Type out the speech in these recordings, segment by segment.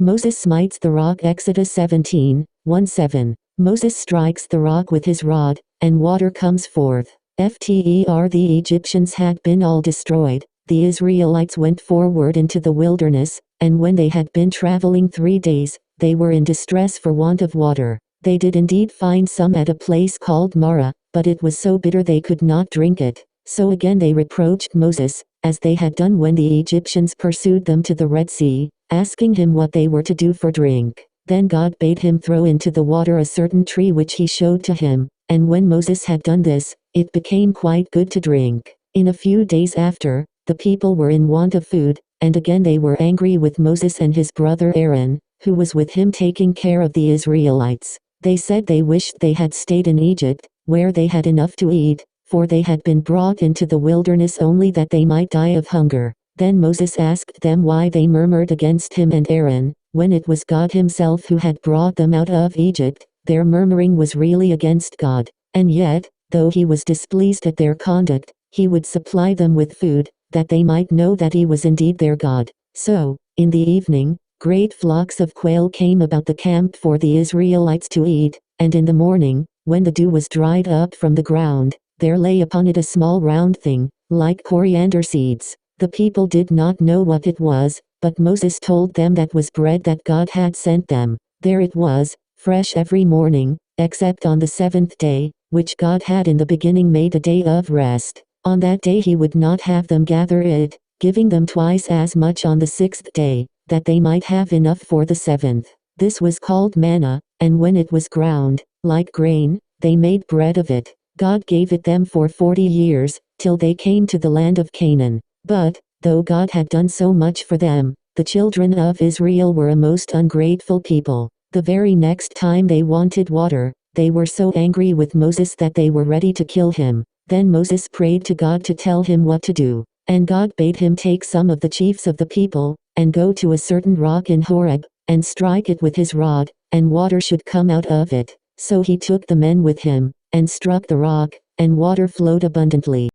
Moses smites the rock. Exodus 17:1-7. Moses strikes the rock with his rod, and water comes forth. The Egyptians had been all destroyed. The Israelites went forward into the wilderness, and when they had been traveling 3 days, they were in distress for want of water. They did indeed find some at a place called Marah, but it was so bitter they could not drink it. So again they reproached Moses, as they had done when the Egyptians pursued them to the Red Sea, asking him what they were to do for drink. Then God bade him throw into the water a certain tree which he showed to him, and when Moses had done this, it became quite good to drink. In a few days after, the people were in want of food, and again they were angry with Moses and his brother Aaron, who was with him taking care of the Israelites. They said they wished they had stayed in Egypt, where they had enough to eat, for they had been brought into the wilderness only that they might die of hunger. Then Moses asked them why they murmured against him and Aaron, when it was God himself who had brought them out of Egypt. Their murmuring was really against God, and yet, though he was displeased at their conduct, he would supply them with food, that they might know that he was indeed their God. So, in the evening, great flocks of quail came about the camp for the Israelites to eat, and in the morning, when the dew was dried up from the ground, there lay upon it a small round thing, like coriander seeds. The people did not know what it was, but Moses told them that was bread that God had sent them. There it was, fresh every morning, except on the 7th day, which God had in the beginning made a day of rest. On that day he would not have them gather it, giving them twice as much on the 6th day, that they might have enough for the 7th. This was called manna, and when it was ground, like grain, they made bread of it. God gave it them for 40 years, till they came to the land of Canaan. But, though God had done so much for them, the children of Israel were a most ungrateful people. The very next time they wanted water, they were so angry with Moses that they were ready to kill him. Then Moses prayed to God to tell him what to do, and God bade him take some of the chiefs of the people, and go to a certain rock in Horeb, and strike it with his rod, and water should come out of it. So he took the men with him, and struck the rock, and water flowed abundantly.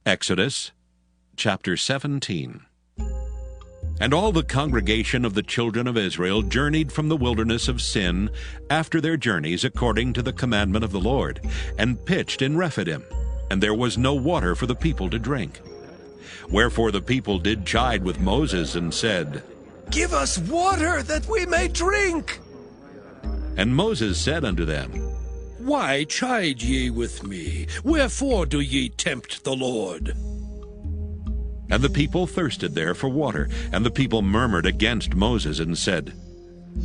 Exodus chapter 17. And all the congregation of the children of Israel journeyed from the wilderness of Sin after their journeys according to the commandment of the Lord, and pitched in Rephidim, and there was no water for the people to drink. Wherefore the people did chide with Moses, and said, Give us water that we may drink. And Moses said unto them, Why chide ye with me? Wherefore do ye tempt the Lord? And the people thirsted there for water, and the people murmured against Moses, and said,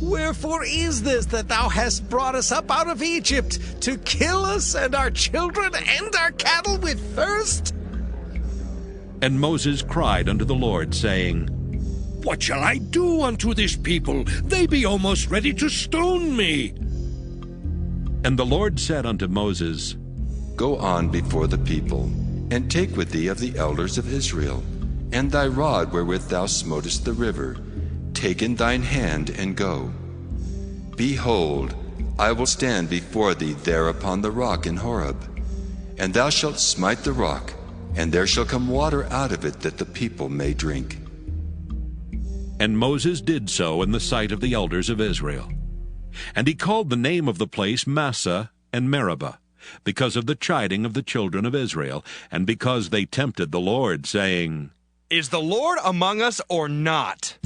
Wherefore is this that thou hast brought us up out of Egypt, to kill us and our children and our cattle with thirst? And Moses cried unto the Lord, saying, What shall I do unto this people? They be almost ready to stone me. And the Lord said unto Moses, Go on before the people, and take with thee of the elders of Israel, and thy rod wherewith thou smotest the river, take in thine hand, and go. Behold, I will stand before thee there upon the rock in Horeb, and thou shalt smite the rock, and there shall come water out of it that the people may drink. And Moses did so in the sight of the elders of Israel. And he called the name of the place Massah and Meribah, because of the chiding of the children of Israel, and because they tempted the Lord, saying, Is the Lord among us or not?